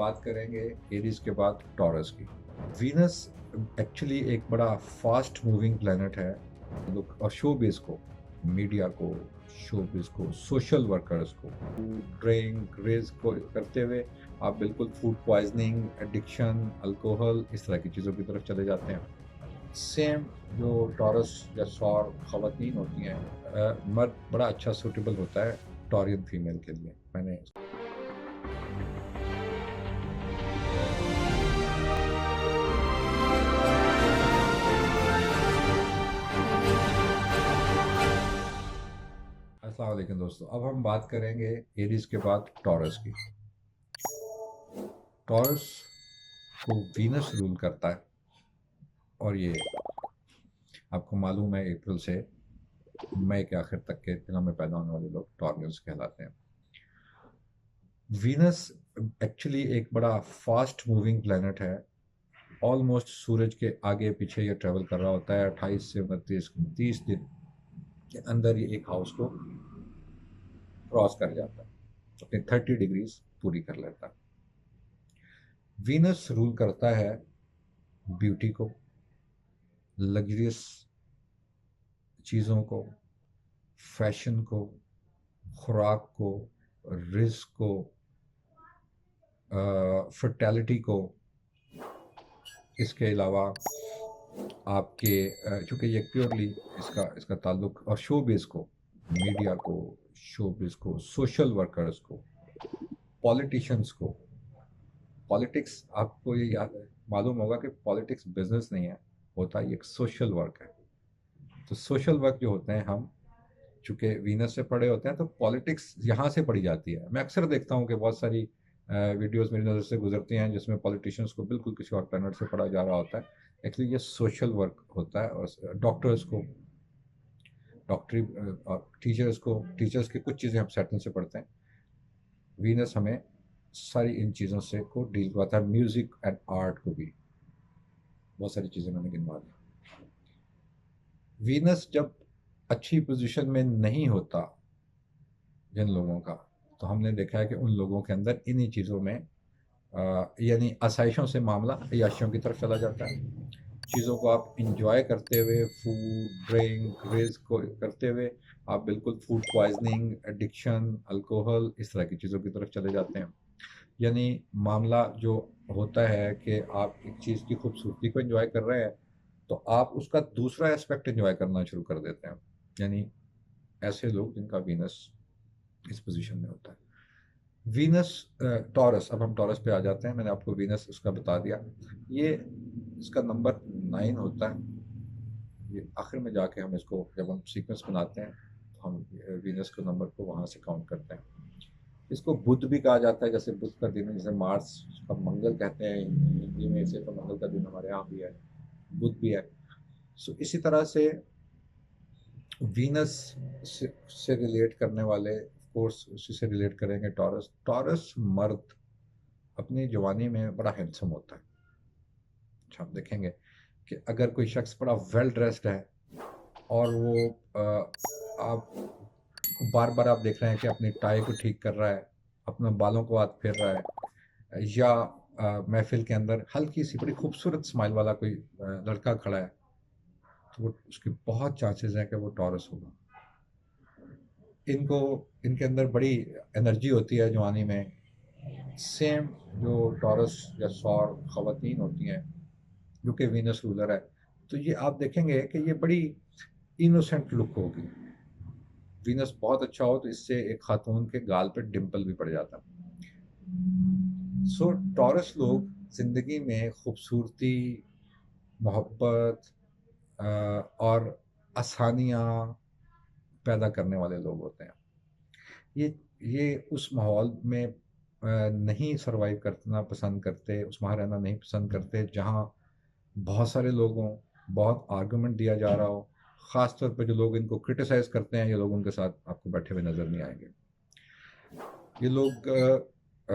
बात करेंगे एरीज के बाद टॉरस की। वीनस एक्चुअली एक बड़ा फास्ट मूविंग प्लेनेट है। लोग और शोबिज को, मीडिया को, शोबिज को, सोशल वर्कर्स को, ड्रिंक रेज को करते हुए आप बिल्कुल फूड पॉइजनिंग, एडिक्शन, अल्कोहल इस तरह की चीज़ों की तरफ चले जाते हैं। सेम जो टॉरस या सौर खवातीन होती हैं, मर्द बड़ा अच्छा सूटेबल होता है टॉरियन फीमेल के लिए। मैंने अस्सलाम वालेकुम दोस्तों, अब हम बात करेंगे एरीज के बाद टॉरस की। टॉरस को वीनस रूल करता है और ये आपको मालूम है अप्रैल से मई के आखिर तक के दिनों में पैदा होने वाले लोग टॉरियंस कहलाते हैं। वीनस एक्चुअली एक बड़ा फास्ट मूविंग प्लेनेट है। ऑलमोस्ट सूरज के आगे पीछे ये ट्रेवल कर रहा होता है। 28 से 29 दिन के अंदर ये एक हाउस को क्रॉस कर जाता है, अपनी 30 डिग्रीज पूरी कर लेता है। वीनस रूल करता है ब्यूटी को, लग्जरियस चीज़ों को, फैशन को, खुराक को, रिस्क को, फर्टेलिटी को। इसके अलावा आपके चूँकि ये प्योरली इसका इसका ताल्लुक और शोबिज़ को, मीडिया को, शोबिज़ को, सोशल वर्कर्स को, पॉलिटिशियंस को। पॉलिटिक्स आपको ये याद मालूम होगा कि पॉलिटिक्स बिजनेस नहीं है, होता ये एक सोशल वर्क है। तो सोशल वर्क जो होते हैं, हम चूँकि वीनस से पढ़े होते हैं तो पॉलिटिक्स यहाँ से पढ़ी जाती है। मैं अक्सर देखता हूँ कि बहुत सारी वीडियोस मेरी नज़र से गुजरती हैं जिसमें पॉलिटिशियंस को बिल्कुल किसी और प्लेनेट से पढ़ा जा रहा होता है। एक्चुअली ये सोशल वर्क होता है। और डॉक्टर्स को डॉक्टरी, टीचर्स की कुछ चीज़ें हम सैटर्न से पढ़ते हैं। वीनस हमें सारी इन चीज़ों से को डील करवाता है। म्यूज़िक एंड आर्ट को भी बहुत सारी चीज़ें मैंने गिनवा दी। वीनस जब अच्छी पोजीशन में नहीं होता जिन लोगों का, तो हमने देखा है कि उन लोगों के अंदर इन्हीं चीज़ों में यानी आसाइशों से मामला अय्याशियों की तरफ चला जाता है। चीज़ों को आप इंजॉय करते हुए, फूड, ड्रिंक, रिस्क को करते हुए आप बिल्कुल फूड पॉइजनिंग, एडिक्शन, अल्कोहल इस तरह की चीज़ों की तरफ चले जाते हैं। यानी मामला जो होता है कि आप एक चीज़ की खूबसूरती को एंजॉय कर रहे हैं, तो आप उसका दूसरा एस्पेक्ट एंजॉय करना शुरू कर देते हैं। यानी ऐसे लोग जिनका वीनस इस पोजीशन में होता है। वीनस टॉरस, अब हम टॉरस पे आ जाते हैं। मैंने आपको वीनस उसका बता दिया। ये इसका नंबर 9 होता है। ये आखिर में जाके हम इसको जब हम सीक्वेंस बनाते हैं तो हम वीनस के नंबर को वहाँ से काउंट करते हैं। इसको बुध भी कहा जाता है, जैसे बुध का दिन है, जैसे मार्स का मंगल कहते हैं हिंदी में, इसे तो मंगल का दिन हमारे यहाँ भी है, बुध भी है। सो इसी तरह से वीनस से रिलेट करने वाले कोर्स उसी से रिलेट करेंगे। टॉरस टॉरस मर्द अपनी जवानी में बड़ा हैंडसम होता है। अच्छा, आप देखेंगे कि अगर कोई शख्स बड़ा वेल ड्रेस्ड है और वो आप बार बार आप देख रहे हैं कि अपनी टाई को ठीक कर रहा है, अपने बालों को हाथ फेर रहा है, या महफिल के अंदर हल्की सी बड़ी खूबसूरत स्माइल वाला कोई लड़का खड़ा है, तो वो उसके बहुत चांसेस हैं कि वो टॉरस होगा। इनको इनके अंदर बड़ी एनर्जी होती है जवानी में। सेम जो टॉरस या सौर खवातीन होती हैं जो कि वीनस रूलर है, तो ये आप देखेंगे कि ये बड़ी इनोसेंट लुक होगी। वीनस बहुत अच्छा हो तो इससे एक खातून के गाल पे डिम्पल भी पड़ जाता। सो टॉरस लोग जिंदगी में खूबसूरती, मोहब्बत और आसानियाँ पैदा करने वाले लोग होते हैं। ये उस माहौल में नहीं सरवाइव करना पसंद करते, उस वहाँ रहना नहीं पसंद करते जहाँ बहुत सारे लोग हों, बहुत आर्गुमेंट दिया जा रहा हो। ख़ास तौर पे जो लोग इनको क्रिटिसाइज़ करते हैं, ये लोग उनके साथ आपको बैठे हुए नज़र नहीं आएंगे। ये लोग अ,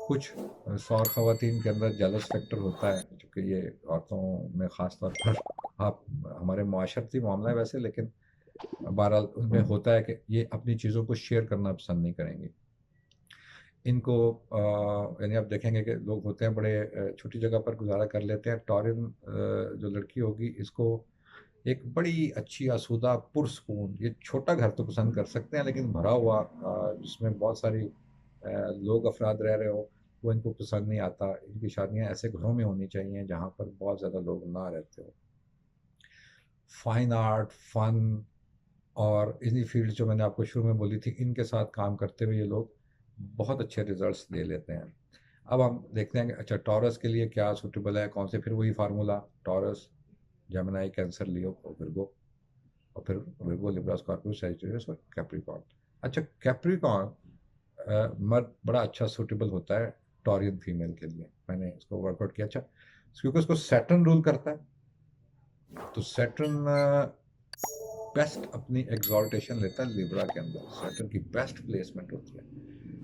कुछ सौर ख़वातीन के अंदर जेलस फैक्टर होता है, क्योंकि ये औरतों में ख़ास तौर पर, आप हमारे माशरती मामला है वैसे, लेकिन बहरहाल उनमें होता है कि ये अपनी चीज़ों को शेयर करना पसंद नहीं करेंगी। इनको यानी आप देखेंगे कि लोग होते हैं बड़े छोटी जगह पर गुजारा कर लेते हैं। टॉरिन जो लड़की होगी इसको एक बड़ी अच्छी आसूदा पुरस्कून, ये छोटा घर तो पसंद कर सकते हैं लेकिन भरा हुआ जिसमें बहुत सारी लोग अफराद रह रहे हो, वो इनको पसंद नहीं आता। इनकी शादियां ऐसे घरों में होनी चाहिए जहाँ पर बहुत ज़्यादा लोग ना रहते हो। फाइन आर्ट, फन और इन्हीं फील्ड जो मैंने आपको शुरू में बोली थी, इनके साथ काम करते हुए ये लोग बहुत अच्छे रिजल्ट्स दे लेते हैं। अब हम देखते हैं कि अच्छा टॉरस के लिए क्या सूटेबल है, कौन से, फिर वही फार्मूला टॉरस, जेमिनी, कैंसर, लियो और विर्गो, और फिर विर्गो, लिब्रा, स्कॉर्पियो, सैजिटेरियस और कैप्रिकॉर्न। अच्छा कैप्रिकॉर्न मर्द बड़ा अच्छा सूटेबल होता है टॉरियन फीमेल के लिए। मैंने इसको वर्कआउट किया। अच्छा क्योंकि उसको सैटर्न रूल करता है, तो सैटर्न बेस्ट अपनी एग्जॉल्टेशन लेता है लिब्रा के अंदर। सैटर्न की बेस्ट प्लेसमेंट होती है,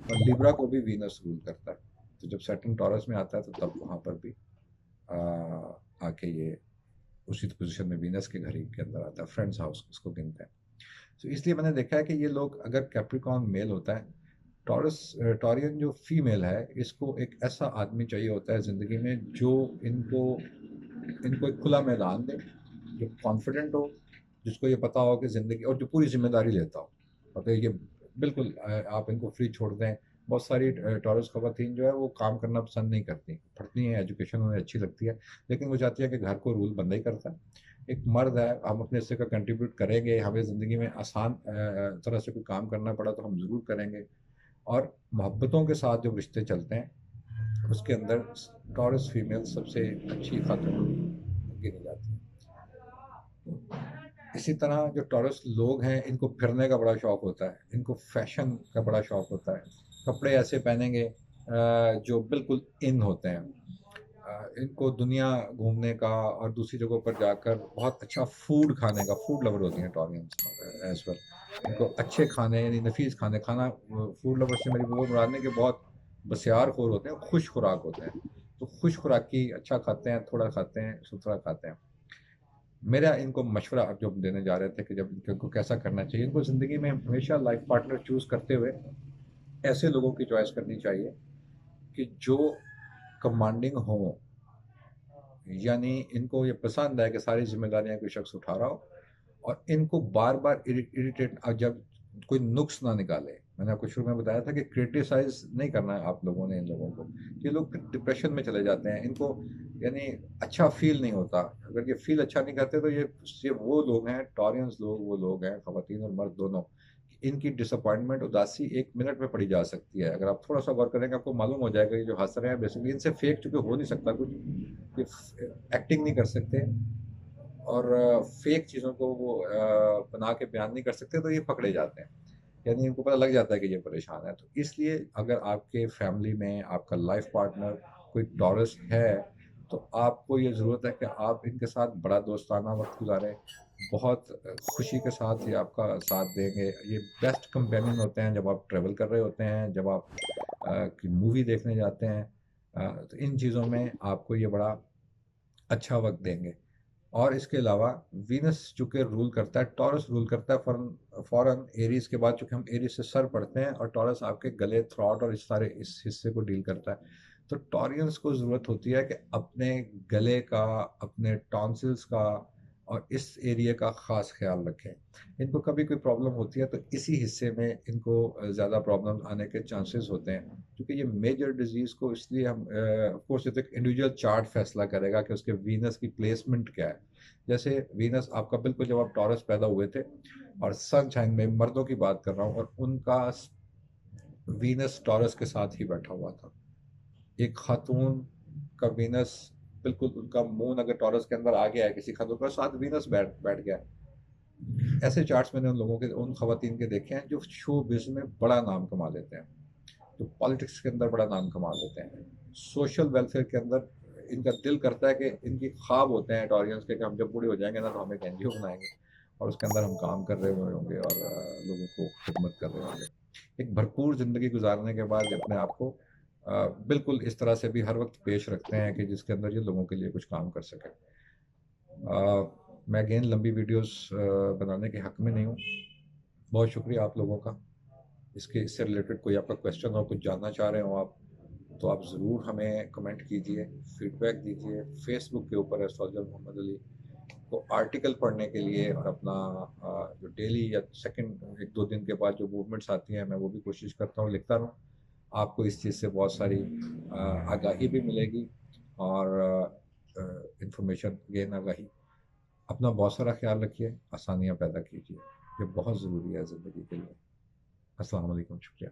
और लिब्रा को भी वीनस रूल करता है। तो जब सैटर्न टॉरस में आता है तो तब वहाँ पर भी आके ये उसी पोजीशन में वीनस के घर ही के अंदर आता है, फ्रेंड्स हाउस उसको गिनते हैं। तो इसलिए मैंने देखा है कि ये लोग, अगर कैप्रिकॉर्न मेल होता है, टॉरस टॉरियन जो फीमेल है, इसको एक ऐसा आदमी चाहिए होता है ज़िंदगी में जो इनको इनको एक खुला मैदान दे, जो कॉन्फिडेंट हो, जिसको ये पता हो कि ज़िंदगी, और जो पूरी जिम्मेदारी लेता हो। और ये बिल्कुल आप इनको फ्री छोड़ दें। बहुत सारी टॉरस ख़वातीन जो है वो काम करना पसंद नहीं करती, पढ़ती हैं, एजुकेशन उन्हें अच्छी लगती है, लेकिन वो चाहती है कि घर को रूल बंदा ही करता है। एक मर्द है, हम अपने हिस्से का कंट्रीब्यूट करेंगे, हमें ज़िंदगी में आसान तरह से कोई काम करना पड़ा तो हम ज़रूर करेंगे। और मोहब्बतों के साथ जो रिश्ते चलते हैं उसके अंदर टॉरस फीमेल सबसे अच्छी खातून गिनी जाती है। इसी तरह जो टॉरस लोग हैं, इनको फिरने का बड़ा शौक होता है, इनको फैशन का बड़ा शौक होता है। कपड़े ऐसे पहनेंगे जो बिल्कुल इन होते हैं। इनको दुनिया घूमने का और दूसरी जगहों पर जाकर बहुत अच्छा फूड खाने का, फूड लवर होती हैं टॉरियंस एज वेल। इनको अच्छे खाने यानी नफीस खाने खाना, फूड लवर से मेरी वो मुराद नहीं कि बहुत बसियार खोर होते हैं, खुश खुराक होते हैं। तो खुश खुराकी अच्छा खाते हैं, थोड़ा खाते हैं, सुथरा खाते हैं। मेरा इनको मशवरा अब जो देने जा रहे थे कि जब इनको कैसा करना चाहिए, इनको ज़िंदगी में हमेशा लाइफ पार्टनर चूज़ करते हुए ऐसे लोगों की चॉइस करनी चाहिए कि जो कमांडिंग हो, यानी इनको ये पसंद है कि सारी जिम्मेदारियां कोई शख्स उठा रहा हो, और इनको बार बार इरिटेट, जब कोई नुक्स ना निकाले। मैंने आपको शुरू में बताया था कि क्रिटिसाइज नहीं करना है आप लोगों ने इन लोगों को। ये लोग फिर डिप्रेशन में चले जाते हैं, इनको यानी अच्छा फील नहीं होता। अगर ये फील अच्छा नहीं करते तो ये वो लोग हैं, टॉरियंस लोग वो लोग हैं, खवातीन और मर्द दोनों, इनकी डिसअपॉइंटमेंट, उदासी 1 मिनट में पड़ी जा सकती है। अगर आप थोड़ा सा गौर करेंगे आपको मालूम हो जाएगा, ये जो हंस रहे हैं बेसिकली इनसे फेक चूंकि हो नहीं सकता कुछ, ये एक्टिंग नहीं कर सकते, और फेक चीज़ों को वो बना के बयान नहीं कर सकते, तो ये पकड़े जाते हैं। यानी इनको पता लग जाता है कि ये परेशान है। तो इसलिए अगर आपके फैमिली में आपका लाइफ पार्टनर कोई टॉरस है, तो आपको ये ज़रूरत है कि आप इनके साथ बड़ा दोस्ताना वक्त गुजारें। बहुत खुशी के साथ ये आपका साथ देंगे। ये बेस्ट कंपेनियन होते हैं जब आप ट्रैवल कर रहे होते हैं, जब आप की मूवी देखने जाते हैं। तो इन चीज़ों में आपको ये बड़ा अच्छा वक्त देंगे। और इसके अलावा वीनस चूंकि रूल करता है, टॉरस रूल करता है फॉरन फॉरन एरीज के बाद, चूंकि हम एरीज से सर पढ़ते हैं, और टॉरस आपके गले, थ्रॉट और इस सारे इस हिस्से को डील करता है। तो टॉरियंस को ज़रूरत होती है कि अपने गले का, अपने टॉन्सिल्स का और इस एरिया का ख़ास ख्याल रखें। इनको कभी कोई प्रॉब्लम होती है तो इसी हिस्से में इनको ज़्यादा प्रॉब्लम आने के चांसेस होते हैं, क्योंकि ये मेजर डिजीज़ को, इसलिए हम कोर्स ये तो एक इंडिविजुअल चार्ट फैसला करेगा कि उसके वीनस की प्लेसमेंट क्या है। जैसे वीनस आपका बिल्कुल जब आप टॉरस पैदा हुए थे, और सनशाइन में मर्दों की बात कर रहा हूँ, और उनका वीनस टॉरस के साथ ही बैठा हुआ था। एक खातून का वीनस, बिल्कुल उनका मून अगर टॉरस के अंदर आ गया है, किसी खातून का साथ वीनस बैठ बैठ गया है। ऐसे चार्ट्स मैंने उन लोगों के, उन खवातीन के देखे हैं जो शो बिज में बड़ा नाम कमा लेते हैं, जो पॉलिटिक्स के अंदर बड़ा नाम कमा लेते हैं, सोशल वेलफेयर के अंदर। इनका दिल करता है कि इनकी ख्वाब होते हैं टॉरियंस के कि हम जब बूढ़े हो जाएंगे ना तो हम एक एनजीओ बनाएंगे, और उसके अंदर हम काम कर रहे हुए होंगे और लोगों को खिदमत कर रहे होंगे। एक भरपूर ज़िंदगी गुजारने के बाद अपने आप को बिल्कुल इस तरह से भी हर वक्त पेश रखते हैं कि जिसके अंदर ये लोगों के लिए कुछ काम कर सके। मैं अगेन लंबी वीडियोस बनाने के हक में नहीं हूँ। बहुत शुक्रिया आप लोगों का। इससे रिलेटेड कोई आपका क्वेश्चन हो, कुछ जानना चाह रहे हो आप, तो आप ज़रूर हमें कमेंट कीजिए, फीडबैक दीजिए। फेसबुक के ऊपर है सौजल मोहम्मद अली, को आर्टिकल पढ़ने के लिए और अपना जो डेली या सेकंड एक दो दिन के बाद जो मूवमेंट्स आती हैं, मैं वो भी कोशिश करता हूँ लिखता रहूँ। आपको इस चीज़ से बहुत सारी आगाही भी मिलेगी और इंफॉर्मेशन गेन आगाही। अपना बहुत सारा ख्याल रखिए, आसानियाँ पैदा कीजिए, ये बहुत ज़रूरी है ज़िंदगी के लिए। अस्सलाम वालेकुम, शुक्रिया।